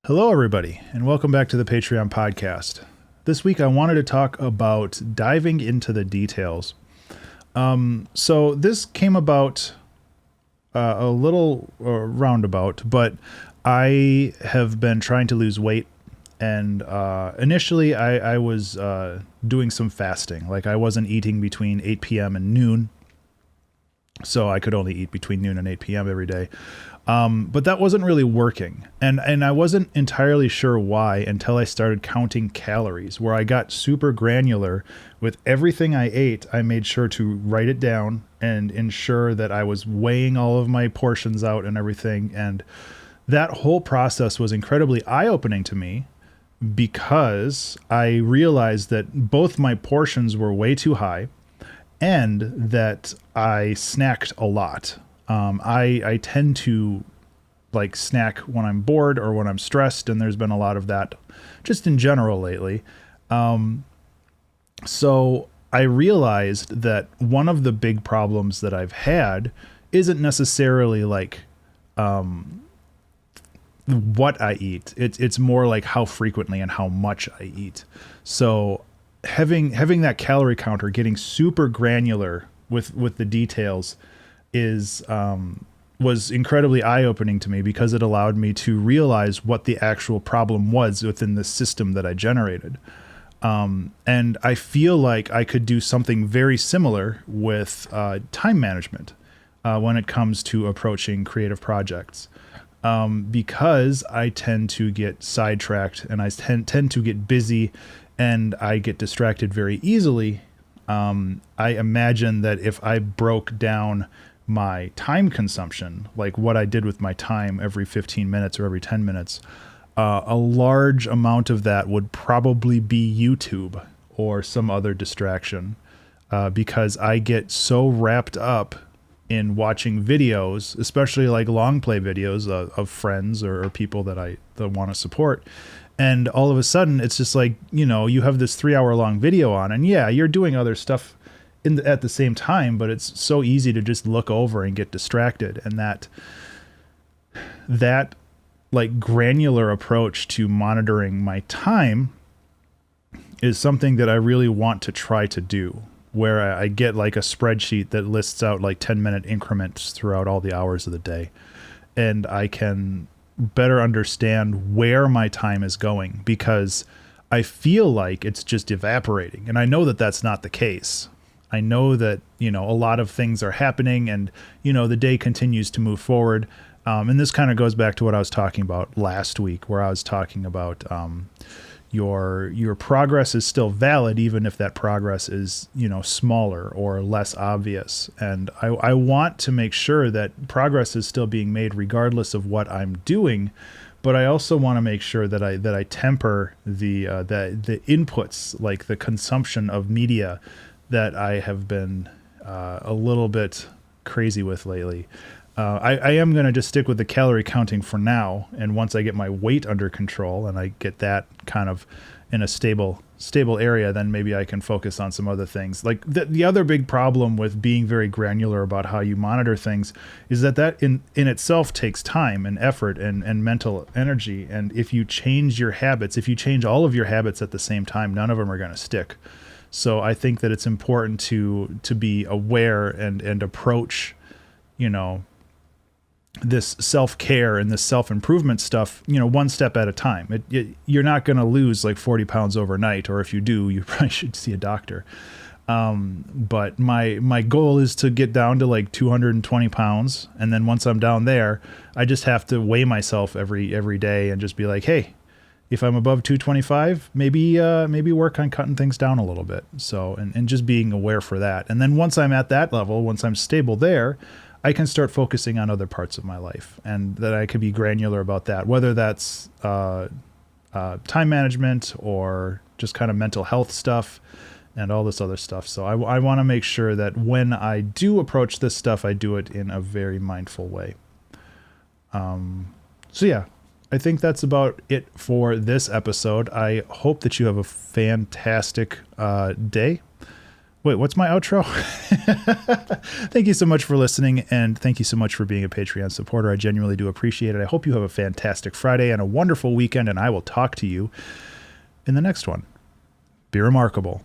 Hello, everybody, and welcome back to the Patreon podcast. This week, I wanted to talk about diving into the details. So this came about a little roundabout, but I have been trying to lose weight, and initially, I was doing some fasting. Like, I wasn't eating between 8 p.m. and noon, so I could only eat between noon and 8 p.m. every day. But that wasn't really working. And I wasn't entirely sure why until I started counting calories, where I got super granular with everything I ate. I made sure to write it down and ensure that I was weighing all of my portions out and everything. And that whole process was incredibly eye-opening to me because I realized that both my portions were way too high and that I snacked a lot. I tend to like snack when I'm bored or when I'm stressed, and there's been a lot of that just in general lately. So I realized that one of the big problems that I've had isn't necessarily like what I eat. It's more like how frequently and how much I eat. So having that calorie counter, getting super granular with the details was incredibly eye-opening to me because it allowed me to realize what the actual problem was within the system that I generated. And I feel like I could do something very similar with time management when it comes to approaching creative projects. Because I tend to get sidetracked and I tend to get busy and I get distracted very easily. I imagine that if I broke down my time consumption, like what I did with my time every 15 minutes or every 10 minutes, a large amount of that would probably be YouTube or some other distraction, because I get so wrapped up in watching videos, especially like long play videos of friends or people that want to support. And all of a sudden it's just like, you have this 3-hour long video on, and yeah, you're doing other stuff at the same time, but it's so easy to just look over and get distracted. And that like granular approach to monitoring my time is something that I really want to try to do, where I get like a spreadsheet that lists out like 10-minute increments throughout all the hours of the day. And I can better understand where my time is going, because I feel like it's just evaporating. And I know that that's not the case. I know that, a lot of things are happening and, the day continues to move forward. And this kind of goes back to what I was talking about last week, where I was talking about your progress is still valid, even if that progress is, smaller or less obvious. And I want to make sure that progress is still being made regardless of what I'm doing. But I also want to make sure that I temper the inputs, like the consumption of media that I have been a little bit crazy with lately. I am going to just stick with the calorie counting for now. And once I get my weight under control and I get that kind of in a stable area, then maybe I can focus on some other things. Like the other big problem with being very granular about how you monitor things is that in itself takes time and effort and mental energy. And if you change your habits, if you change all of your habits at the same time, none of them are going to stick. So I think that it's important to be aware and approach, this self-care and this self-improvement stuff, one step at a time. You're not going to lose like 40 pounds overnight, or if you do, you probably should see a doctor. But my goal is to get down to like 220 pounds. And then once I'm down there, I just have to weigh myself every day and just be like, hey, if I'm above 225, maybe work on cutting things down a little bit. So, and just being aware for that. And then once I'm at that level, once I'm stable there, I can start focusing on other parts of my life, and that I could be granular about that, whether that's time management or just kind of mental health stuff and all this other stuff. So I want to make sure that when I do approach this stuff, I do it in a very mindful way. So yeah. I think that's about it for this episode. I hope that you have a fantastic day. Wait, what's my outro? Thank you so much for listening, and thank you so much for being a Patreon supporter. I genuinely do appreciate it. I hope you have a fantastic Friday and a wonderful weekend, and I will talk to you in the next one. Be remarkable.